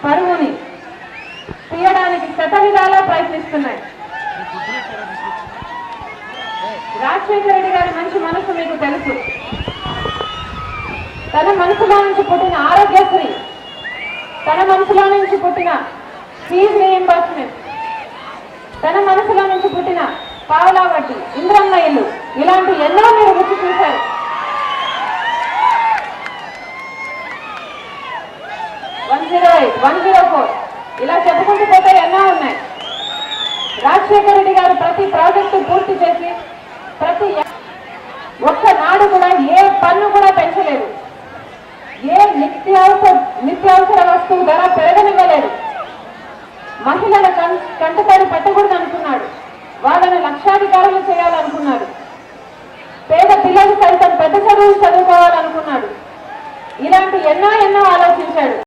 పరువుని తీయడానికి శతవిధాలా ప్రయత్నిస్తున్నాయి. రాజశేఖర రెడ్డి గారి మంచి మనసు మీకు తెలుసు. తన మనసులో నుంచి పుట్టిన ఆరోగ్యశ్రీ, తన మనసులో నుంచి పుట్టిన ఫీజు రీయింబర్స్మెంట్, తన మనసులో నుంచి పుట్టిన పావలా వడ్డీ, ఇంద్రమ్మ ఇల్లు, ఇలాంటి ఎన్నో మీరు రుచి చూశారు. 108, 104 ఇలా చెప్పుకుంటూ పోతే ఎన్నో ఉన్నాయి. రాజశేఖర రెడ్డి గారు ప్రతి ప్రాజెక్టు పూర్తి చేసి ప్రతి ఒక్కనాడు కూడా ఏ పన్ను కూడా పెంచలేదు. ఏ నిత్యావసర వస్తువు ధర పెరగనివ్వలేదు. మహిళల కంటతడి పెట్టకూడదు అనుకున్నాడు. వాళ్ళని లక్షాధికారులు చేయాలనుకున్నాడు. పేద పిల్లలు సైతం పెద్ద చదువులు చదువుకోవాలనుకున్నాడు. ఇలాంటి ఎన్నో ఆలోచించాడు.